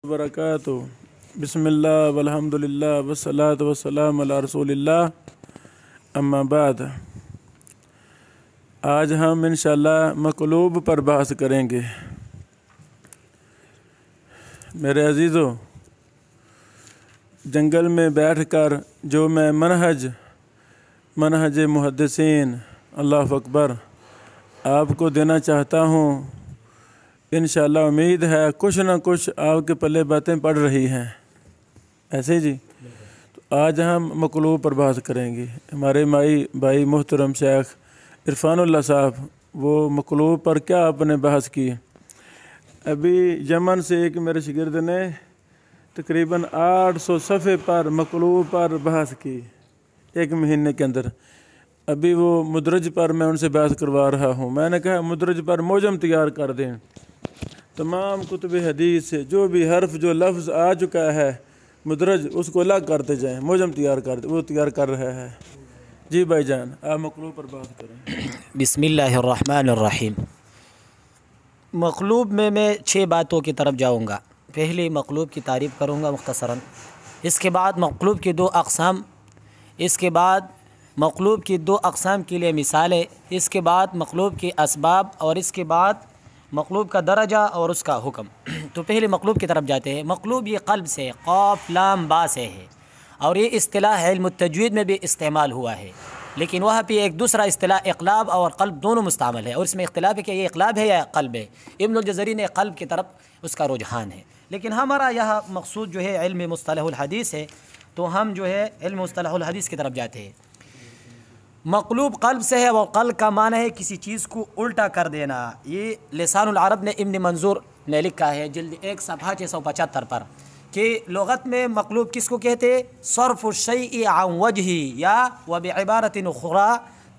وبرکاتہ بسم اللہ والحمدللہ والصلاۃ والسلام علی رسول اللہ اما بعد۔ آج ہم انشاءاللہ مقلوب پر بحث کریں گے۔ میرے عزیزو، جنگل میں بیٹھ کر جو میں منہج محدثین، اللہ اکبر، آپ کو دینا چاہتا ہوں، انشاءاللہ امید ہے کچھ نہ کچھ آپ کے پلے باتیں پڑ رہی ہیں، ایسے جی۔ تو آج ہم مقلوب پر بحث کریں گے۔ ہمارے بھائی محترم شیخ عرفان اللہ صاحب، وہ مقلوب پر کیا آپ نے بحث کی؟ ابھی یمن سے ایک میرے شاگرد نے تقریباً 800 صفحے پر مقلوب پر بحث کی ایک مہینے کے اندر۔ ابھی وہ مدرج پر میں ان سے بحث کروا رہا ہوں۔ میں نے کہا مدرج پر موجم تیار کر دیں، تمام کتب حدیث سے جو بھی حرف جو لفظ آ چکا ہے مدرج، اس کو الگ کرتے جائیں، موجم تیار کر دیں، وہ تیار کر رہا ہے۔ جی بھائی جان، آپ مقلوب پر بات کریں۔ بسم اللہ الرحمن الرحیم۔ مقلوب میں 6 باتوں کی طرف جاؤں گا۔ پہلے مقلوب کی تعریف کروں گا مختصراً، اس کے بعد مقلوب کی 2 اقسام، اس کے بعد مقلوب کی 2 اقسام کے لیے مثالیں، اس کے بعد مقلوب کے اسباب، اور اس کے بعد مقلوب کا درجہ اور اس کا حکم۔ تو پہلے مقلوب کی طرف جاتے ہیں۔ مقلوب یہ قلب سے، قاف لام با سے ہے، اور یہ اصطلاح علم التجوید میں بھی استعمال ہوا ہے، لیکن وہاں پہ ایک دوسرا اصطلاح اقلاب اور قلب دونوں مستعمل ہے، اور اس میں اختلاف ہے کہ یہ اقلاب ہے یا قلب ہے۔ ابن الجزری نے قلب کی طرف اس کا رجحان ہے، لیکن ہمارا یہاں مقصود جو ہے علم مصطلح الحدیث ہے، تو ہم جو ہے علم مصطلح الحدیث کی طرف جاتے ہیں۔ مقلوب قلب سے ہے، وہ قلب کا معنی ہے کسی چیز کو الٹا کر دینا۔ یہ لسان العرب نے ابن منظور نے لکھا ہے جلد 1 صفحہ 675 پر، کہ لغت میں مقلوب کس کو کہتے؟ صرف الشیء عن وجہہ، یا وبعبارۃ اخری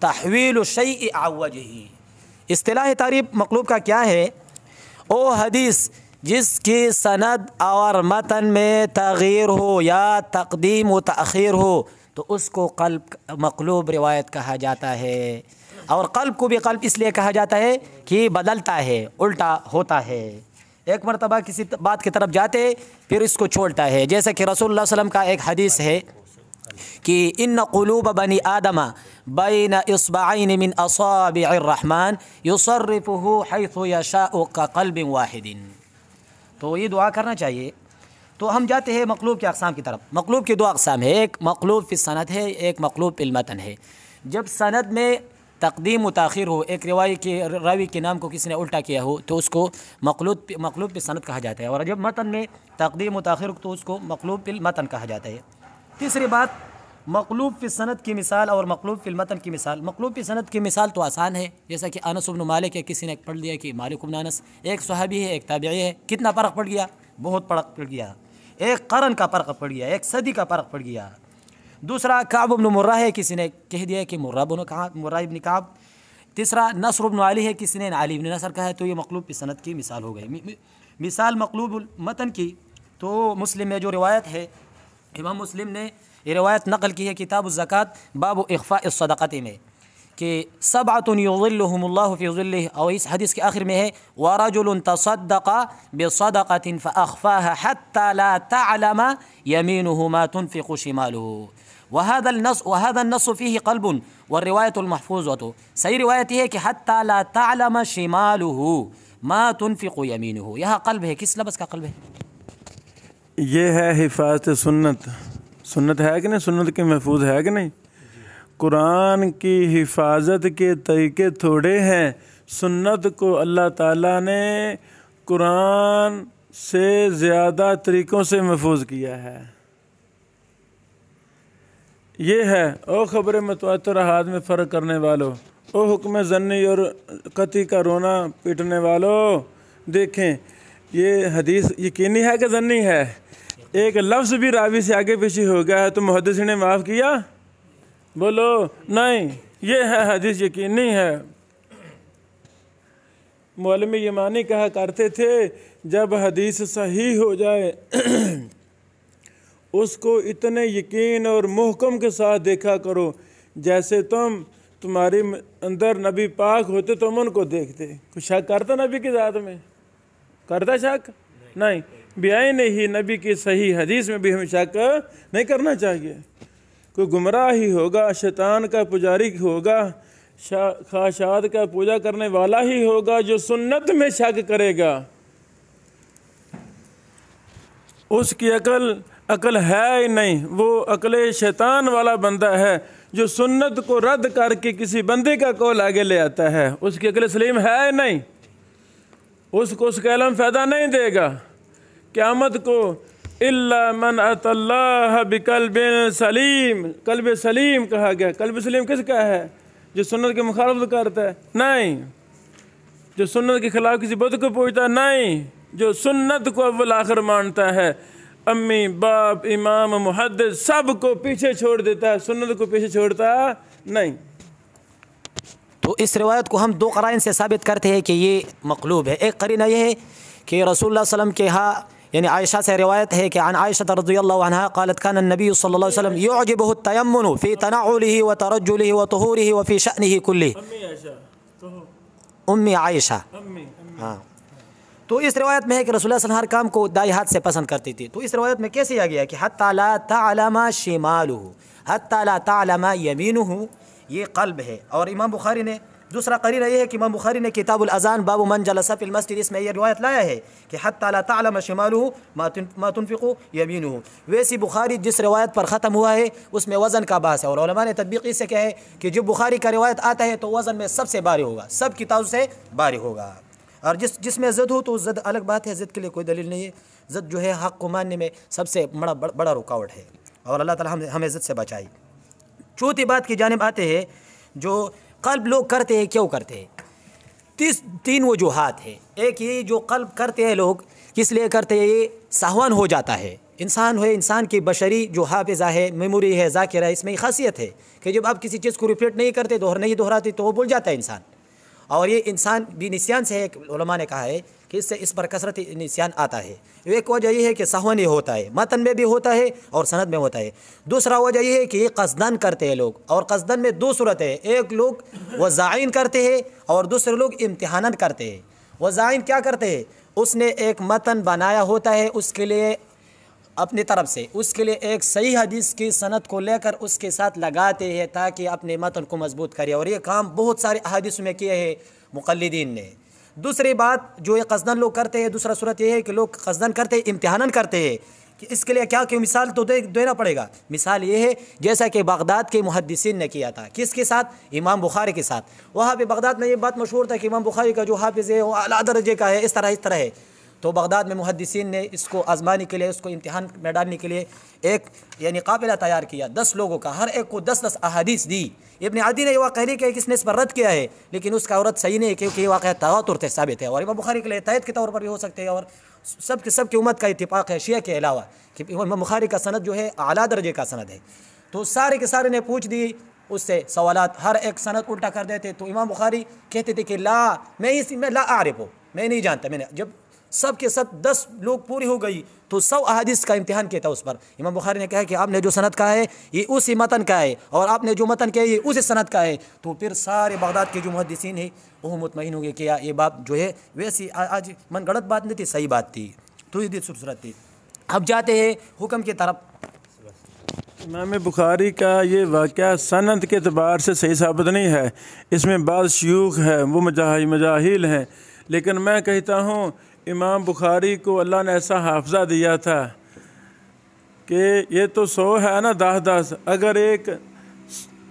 تحویل الشیء عن وجہہ۔ اصطلاح تعریف مقلوب کا کیا ہے؟ او حدیث جس کی سند اور متن میں تغییر ہو یا تقدیم و تأخیر ہو تو اس کو قلب مقلوب روایت کہا جاتا ہے، اور قلب کو بھی قلب اس لیے کہا جاتا ہے کہ بدلتا ہے، الٹا ہوتا ہے۔ ایک مرتبہ کسی بات کی طرف جاتے پھر اس کو چھوڑتا ہے، جیسا کہ رسول اللہ صلی اللہ علیہ وسلم کا ایک حدیث ہے کہ ان قلوب بنی آدم بین اصبعین من اصابع الرحمن یصرفہ حیث یشاء کقلب واحد۔ تو یہ دعا کرنا چاہیے۔ تو ہم جاتے ہیں مقلوب کے اقسام کی طرف۔ مقلوب کی 2 اقسام ہے، ایک مقلوب فی السند ہے، ایک مقلوب فی المتن ہے۔ جب سند میں تقدیم و تاخیر ہو، ایک راوی کے نام کو کسی نے الٹا کیا ہو تو اس کو مقلوب فی السند کہا جاتا ہے، اور جب متن میں تقدیم و تاخیر ہو تو اس کو مقلوب فی المتن کہا جاتا ہے۔ تیسری بات، مقلوب فی السند کی مثال اور مقلوب فی المتن کی مثال۔ مقلوب فی السند کی مثال تو آسان ہے، جیسا کہ انس بن مالک ہے، کسی نے پڑھ لیا کہ مالک بن انس، ایک صحابی ہے ایک تابعی ہے، کتنا فرق پڑ گیا؟ بہت فرق پڑ گیا، ایک قرن کا فرق پڑ گیا، ایک صدی کا فرق پڑ گیا۔ دوسرا کعب بن مرہ ہے، کسی نے کہہ دیا کہ مرہ بن کعب۔ تیسرا نصر بن علی ہے، کسی نے علی بن نصر کہا ہے، تو یہ مقلوب فی السند کی مثال ہو گئی۔ مثال مقلوب المتن کی تو مسلم میں جو روایت ہے، امام مسلم نے یہ روایت نقل کی ہے کتاب الزکوٰۃ باب اخفاء الصدقۃ میں، کہ 7 یظلهم اللہ فی ظلہ، اور اس حدیث کے آخر میں ہے ورجل تصدق بصدقۃ فاخفاها حتى لا تعلم يمینه ما تنفق شماله، وهذا النص فيه قلب والروایت المحفوظة۔ صحیح روایت یہ ہے کہ حتى لا تعلم شماله ما تنفق يمینه، یہاں قلب ہے، کس لفظ کا قلب ہے؟ یہ ہے حفاظت سنت۔ سنت ہے کہ نہیں؟ سنت کے محفوظ ہے کہ نہیں؟ قرآن کی حفاظت کے طریقے تھوڑے ہیں، سنت کو اللہ تعالیٰ نے قرآن سے زیادہ طریقوں سے محفوظ کیا ہے۔ یہ ہے او خبر متواتر احاد میں فرق کرنے والوں، او حکم ظنی اور قطعی کا رونا پیٹنے والوں، دیکھیں یہ حدیث یقینی ہے کہ ظنی ہے؟ ایک لفظ بھی راوی سے آگے پیچھے ہو گیا ہے تو محدث نے معاف کیا؟ بولو نہیں، یہ ہے حدیث یقینی ہے۔ معلم یمانی کہا کرتے تھے جب حدیث صحیح ہو جائے اس کو اتنے یقین اور محکم کے ساتھ دیکھا کرو جیسے تمہاری اندر نبی پاک ہوتے تم ان کو دیکھتے۔ کوئی شک کرتا نبی کی ذات میں؟ کرتا شک؟ نہیں، بیان ہی نبی کی صحیح حدیث میں بھی ہمیں شک نہیں کرنا چاہیے۔ کوئی گمراہ ہی ہوگا، شیطان کا پجاری ہوگا، خواہشات کا پوجا کرنے والا ہی ہوگا جو سنت میں شک کرے گا، اس کی عقل ہے ہی نہیں، وہ عقل شیطان والا بندہ ہے جو سنت کو رد کر کے کسی بندے کا قول آگے لے آتا ہے، اس کی عقل سلیم ہے ہی نہیں، اس کو اس کا علم فائدہ نہیں دے گا۔ قیامت کو الا من اتى اللہ بقلب سلیم، قلب سلیم کہا گیا۔ قلب سلیم کس کا ہے؟ جو سنت کی مخالفت کرتا ہے؟ نہیں۔ جو سنت کے خلاف کسی بت کو پوجتا ہے؟ نہیں۔ جو سنت کو اول آخر مانتا ہے، امی باپ امام محدث سب کو پیچھے چھوڑ دیتا ہے، سنت کو پیچھے چھوڑتا نہیں۔ تو اس روایت کو ہم دو قرائن سے ثابت کرتے ہیں کہ یہ مقلوب ہے۔ ایک قرینہ یہ ہے کہ رسول اللہ صلی اللہ علیہ وسلم کے ہاں یعنی عائشہ سے روایت ہے کہ عن عائشہ رضی اللہ عنہا قالت كان النبي صلی اللہ علیہ وسلم يعجبه التيمن في تنعله وترجله وطهوره وفي شأنه كله۔ امی عائشہ، ہاں۔ تو اس روایت میں ہے کہ رسول اللہ صلی اللہ علیہ وسلم ہر کام کو دائیں ہاتھ سے پسند کرتی تھی۔ تو اس روایت میں کیسے آ گیا کہ حتی لا تعلم شماله حتی لا تعلم یمینه، یہ قلب ہے۔ اور امام بخاری نے دوسرا قرینہ یہ ہے کہ امام بخاری نے کتاب الاذان باب من جلس فی المسجد اس میں یہ روایت لایا ہے کہ حتی لا تعلم شماله ما تنفق یمینه۔ ویسی بخاری جس روایت پر ختم ہوا ہے اس میں وزن کا بحث ہے، اور علماء نے تطبیق اس سے کہا ہے کہ جب بخاری کا روایت آتا ہے تو وزن میں سب سے بھاری ہوگا، سب کتابوں سے بھاری ہوگا۔ اور جس میں ضد ہو تو ضد الگ بات ہے، ضد کے لیے کوئی دلیل نہیں ہے۔ ضد جو ہے حق کو ماننے میں سب سے بڑا رکاوٹ ہے، اور اللہ تعالی ہمیں ضد سے بچائے۔ چوتھی بات کی جانب آتے ہیں، جو قلب لوگ کرتے ہیں کیوں کرتے ہیں؟ تین وجوہات ہیں۔ ایک یہ جو قلب کرتے ہیں لوگ کس لیے کرتے ہیں، یہ سہون ہو جاتا ہے۔ انسان کی بشری جو حافظہ ہے، میموری ہے، ذاکرہ ہے، اس میں یہ خاصیت ہے کہ جب آپ کسی چیز کو ریپیٹ نہیں کرتے، نہیں دہراتے تو وہ بھول جاتا ہے انسان۔ اور یہ انسان بھی نسیان سے ہے، علماء نے کہا ہے کہ اس پر کثرت نسیان آتا ہے۔ ایک وجہ یہ ہے کہ سہون یہ ہوتا ہے، متن میں بھی ہوتا ہے اور سند میں ہوتا ہے۔ دوسرا وجہ یہ ہے کہ یہ قصدن کرتے ہیں لوگ، اور قصدن میں دو صورت ہے، ایک لوگ وضاعین کرتے ہیں اور دوسرے لوگ امتحاناً کرتے ہیں۔ وضاعین کیا کرتے ہیں؟ اس نے ایک متن بنایا ہوتا ہے اس کے لیے اپنی طرف سے، اس کے لیے ایک صحیح حدیث کی سند کو لے کر اس کے ساتھ لگاتے ہیں تاکہ اپنے متن کو مضبوط کرے، اور یہ کام بہت سارے احادیث میں کیے ہیں مقلدین نے۔ دوسری بات جو یہ قصدن لوگ کرتے ہیں، دوسرا صورت یہ ہے کہ لوگ قصدن کرتے ہیں، امتحاناً کرتے ہیں کہ اس کے لیے کیا کہ مثال تو دینا پڑے گا۔ مثال یہ ہے جیسا کہ بغداد کے محدثین نے کیا تھا، کس کے ساتھ؟ امام بخاری کے ساتھ۔ وہاں پہ بغداد میں یہ بات مشہور تھا کہ امام بخاری کا جو حافظ ہے وہ اعلیٰ درجے کا ہے، اس طرح ہے۔ تو بغداد میں محدثین نے اس کو آزمانے کے لیے، اس کو امتحان میں ڈالنے کے لیے ایک یعنی قافلہ تیار کیا 10 لوگوں کا، ہر ایک کو 10 احادیث دی۔ ابن عدی نے یہ واقعہ نہیں کہا کہ اس نے اس پر رد کیا ہے، لیکن اس کا عورت صحیح نہیں ہے کیونکہ یہ واقعہ تواتر سے ثابت ہے، اور امام بخاری کے لیے تائید کے طور پر بھی ہو سکتے ہیں، اور سب کی امت کا اتفاق ہے شیعہ کے علاوہ کہ امام بخاری کا سند جو ہے اعلیٰ درجے کا سند ہے۔ تو سارے کے سارے نے پوچھ دی اس سے سوالات، ہر ایک سند الٹا کر دیتے، تو امام بخاری کہتے تھے کہ میں لا اعرف، میں نہیں جانتا۔ میں نے جب سب کے سب 10 لوگ پوری ہو گئی تو 100 احادیث کا امتحان کیا تھا اس پر۔ امام بخاری نے کہا کہ آپ نے جو سند کہا ہے یہ اسی متن کا ہے، اور آپ نے جو متن کہا ہے یہ اسی سند کا ہے۔ تو پھر سارے بغداد کے جو محدثین ہیں وہ مطمئن ہو گئے کہ یہ بات جو ہے ویسی آج من گڑت بات نہیں تھی، صحیح بات تھی، تو یہ صورت تھی۔ اب جاتے ہیں حکم کی طرف۔ امام بخاری کا یہ واقعہ سند کے اعتبار سے صحیح ثابت نہیں ہے، اس میں بعض شیوخ ہیں وہ مجاہیل ہیں، لیکن میں کہتا ہوں امام بخاری کو اللہ نے ایسا حافظہ دیا تھا کہ یہ تو 100 ہے نا 10 اگر ایک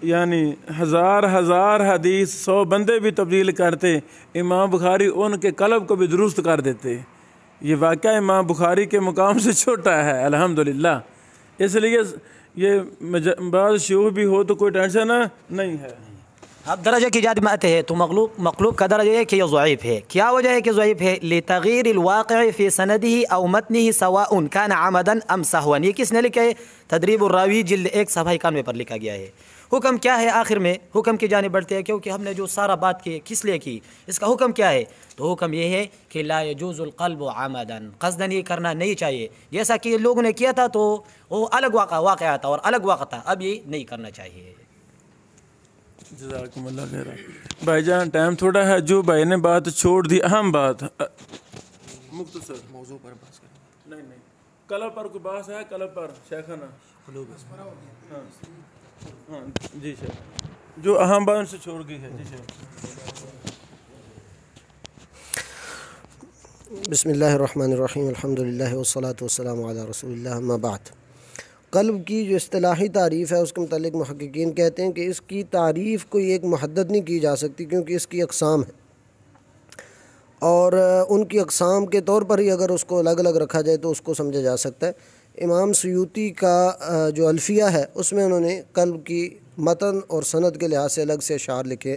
یعنی ہزار حدیث 100 بندے بھی تبدیل کرتے، امام بخاری ان کے قلب کو بھی درست کر دیتے۔ یہ واقعہ امام بخاری کے مقام سے چھوٹا ہے الحمدللہ، اس لیے یہ بعض شیوخ بھی ہو تو کوئی ٹینشن نہیں ہے۔ اب درجہ کی جانب میں آتے ہیں، تو مقلوب کا درجہ ہے کہ یہ ضعیف ہے۔ کیا وجہ ہے کہ ضعیف ہے؟ لتغیر الواقع فی سندہ او متنہ سواء کان عمدا ام سہوا۔ یہ کس نے لکھا ہے؟ تدریب الراوی جلد 1 صفحہ 91 پر لکھا گیا ہے۔ حکم کیا ہے؟ آخر میں حکم کی جانب بڑھتے ہیں، کیونکہ ہم نے جو سارا بات کی کس لیے کی، اس کا حکم کیا ہے؟ تو حکم یہ ہے کہ لا یجوز القلب عمدا، قصدن یہ کرنا نہیں چاہیے۔ جیسا کہ لوگوں نے کیا تھا تو وہ الگ واقعہ تھا اور الگ وقت تھا، اب یہ نہیں کرنا چاہیے۔ جزاکم اللہ خیر۔ بھائی جان ٹائم تھوڑا ہے، جو بھائی نے بات چھوڑ دی اہم بات، مختصر موضوع پر بات کریں۔ نہیں نہیں قلب پر کوئی بحث ہے؟ قلب پر شیخنا ہاں ہاں جی شیخ، جو اہم بات ان سے چھوڑ گئی ہے. جی شیخ. بسم اللہ الرحمن الرحیم، الحمد للہ والصلاة والسلام علی رسول اللہ، اما بعد. قلب کی جو اصطلاحی تعریف ہے اس کے متعلق محققین کہتے ہیں کہ اس کی تعریف کوئی ایک محدد نہیں کی جا سکتی، کیونکہ اس کی اقسام ہیں، اور ان کی اقسام کے طور پر ہی اگر اس کو الگ الگ رکھا جائے تو اس کو سمجھا جا سکتا ہے. امام سیوطی کا جو الفیہ ہے اس میں انہوں نے قلب کی متن اور سند کے لحاظ سے الگ سے اشعار لکھے.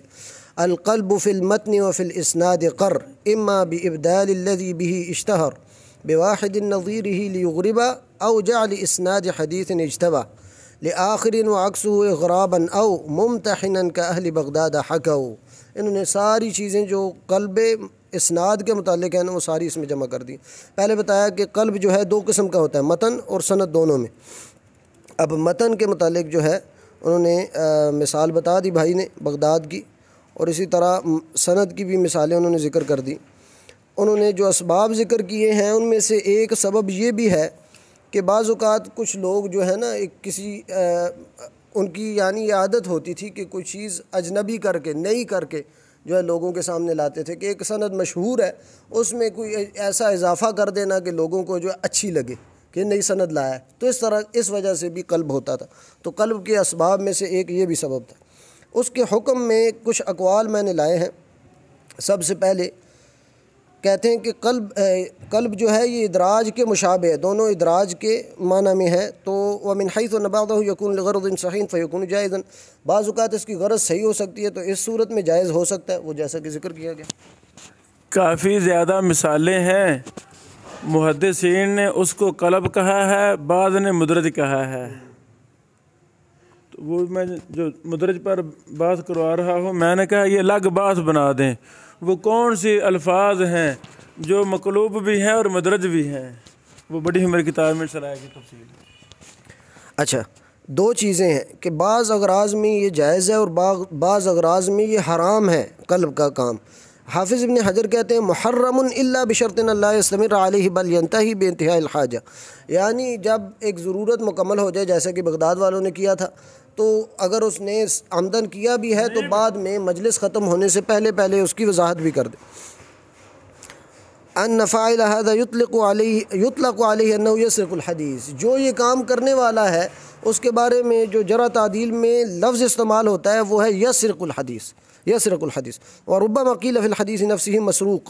القلب فی المتن وفی الاسناد قر اما بابدال الذی به اشتہر بواحد نظیرہ لیغربا او جعل اسناد حدیث اجتبا لآخر وعکسه اغرابا او ممتحنا کاہل بغداد حکو. انہوں نے ساری چیزیں جو قلب اسناد کے متعلق ہیں وہ ساری اس میں جمع کر دی. پہلے بتایا کہ قلب جو ہے دو قسم کا ہوتا ہے، متن اور سند دونوں میں. اب متن کے متعلق جو ہے انہوں نے مثال بتا دی بھائی نے بغداد کی، اور اسی طرح سند کی بھی مثالیں انہوں نے ذکر کر دی. انہوں نے جو اسباب ذکر کیے ہیں ان میں سے ایک سبب یہ بھی ہے کہ بعض اوقات کچھ لوگ جو ہے نا کسی ان کی یعنی یہ عادت ہوتی تھی کہ کوئی چیز اجنبی کر کے نئی کر کے جو ہے لوگوں کے سامنے لاتے تھے، کہ ایک سند مشہور ہے اس میں کوئی ایسا اضافہ کر دینا کہ لوگوں کو جو ہے اچھی لگے کہ نئی سند لایا ہے. تو اس طرح اس وجہ سے بھی قلب ہوتا تھا. تو قلب کے اسباب میں سے ایک یہ بھی سبب تھا. اس کے حکم میں کچھ اقوال میں نے لائے ہیں. سب سے پہلے کہتے ہیں کہ قلب جو ہے یہ ادراج کے مشابہ ہے، دونوں ادراج کے معنی میں ہے. تو ومن حیث نبعہ یکون لغرض صحیح فیکون جائزا، بعض اوقات اس کی غرض صحیح ہو سکتی ہے تو اس صورت میں جائز ہو سکتا ہے، وہ جیسا کہ ذکر کیا گیا. کافی زیادہ مثالیں ہیں. محدثین نے اس کو قلب کہا ہے، بعض نے مدرج کہا ہے. تو وہ میں جو مدرج پر بات کروا رہا ہوں، میں نے کہا یہ الگ بات بنا دیں. وہ کون سی الفاظ ہیں جو مقلوب بھی ہیں اور مدرج بھی ہیں، وہ بڑی ہماری کتاب میں شرح کی تفصیل. اچھا، دو چیزیں ہیں کہ بعض اغراض میں یہ جائز ہے اور بعض اغراض میں یہ حرام ہے قلب کا کام. حافظ ابن حجر کہتے ہیں محرم الا بشرط لا یستمر علیہ بل ینتہی بانتہاء الحاجہ، یعنی جب ایک ضرورت مکمل ہو جائے جیسا کہ بغداد والوں نے کیا تھا، تو اگر اس نے عمدن کیا بھی ہے تو بعد میں مجلس ختم ہونے سے پہلے اس کی وضاحت بھی کر دے. ان فاعل هذا يطلق علیہ انه یسرق الحدیث، جو یہ کام کرنے والا ہے اس کے بارے میں جو جرح تعدیل میں لفظ استعمال ہوتا ہے وہ ہے یسرق الحدیث. وربما قیل فی الحدیث نفسه مسروق،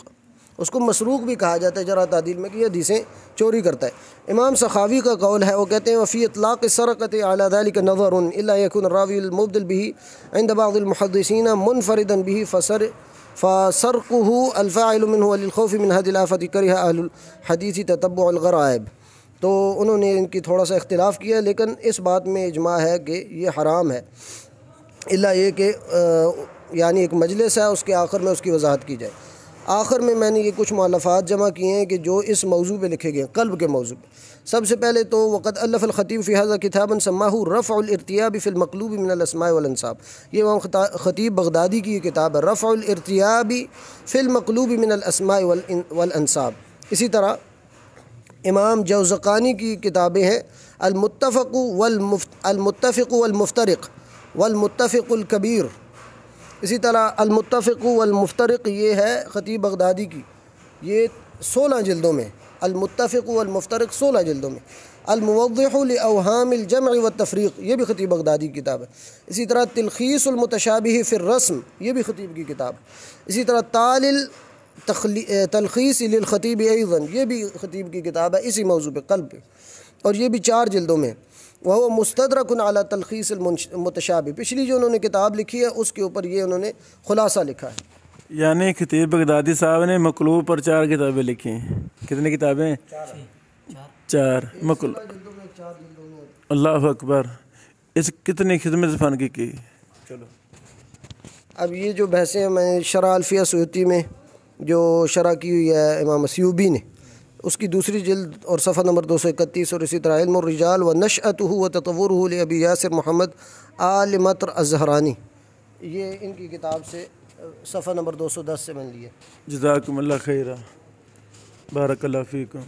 اس کو مسروق بھی کہا جاتا ہے جرح تعدیل میں کہ یہ حدیثیں چوری کرتا ہے. امام سخاوی کا قول ہے، وہ کہتے ہیں وفی اطلاق السرقۃ علی ذلك نظر الا يكون الراوی المبدل به عند بعض المحدثین منفردا به فسرقه الفاعل منه وللخوف من هذه الآفة كره اہل الحدیث تتبع الغرائب. تو انہوں نے ان کی تھوڑا سا اختلاف کیا، لیکن اس بات میں اجماع ہے کہ یہ حرام ہے، الا یہ کہ یعنی ایک مجلس ہے اس کے آخر میں اس کی وضاحت کی جائے. آخر میں میں نے یہ کچھ مؤلفات جمع کیے ہیں کہ جو اس موضوع پہ لکھے گئے، قلب کے موضوع پہ. سب سے پہلے تو وقد الف الخطیب فی هذا کتابا سماہ رفع الارتیاب فی المقلوب من الاسماء والانصاب. یہ امام خطیب بغدادی کی یہ کتاب ہے، رفع الارتیاب فی المقلوب من الاسماء والانصاب. اسی طرح امام جوزقانی کی کتابیں ہیں المتفق والمفترق والمتفق الکبیر. اسی طرح المتفق والمفترق یہ ہے خطیب بغدادی کی، یہ 16 جلدوں میں. المتفق والمفترق 16 جلدوں میں. الموضح لاوہام الجمع والتفریق یہ بھی خطیب بغدادی کی کتاب ہے. اسی طرح تلخیص المتشابہ فی الرسم یہ بھی خطیب کی کتاب ہے. اسی طرح تلخیص للخطیب ایضا یہ بھی خطیب کی کتاب ہے اسی موضوع پہ قلب پہ، اور یہ بھی 4 جلدوں میں. وہ مستدرک علی تلخیص المتشابہ، پچھلی جو انہوں نے کتاب لکھی ہے اس کے اوپر یہ انہوں نے خلاصہ لکھا ہے. یعنی خطیب بغدادی صاحب نے مقلوب پر 4 کتابیں لکھی ہیں. کتنی کتابیں؟ 4 مقلوب. اللہ اکبر، اس کتنی خدمت فن کی. چلو اب یہ جو بحثیں ہیں میں شرح الفیہ سیوطی میں جو شرح کی ہوئی ہے امام سیوبی نے، اس کی دوسری جلد اور صفحہ نمبر 231، اور اسی طرح علم الرجال و نشأتہ و تطورہ لابی یاسر محمد آل مطر الزہرانی، یہ ان کی کتاب سے صفحہ نمبر 210 سے میں نے لیے. جزاکم اللہ خیرہ، بارک اللہ فیکم.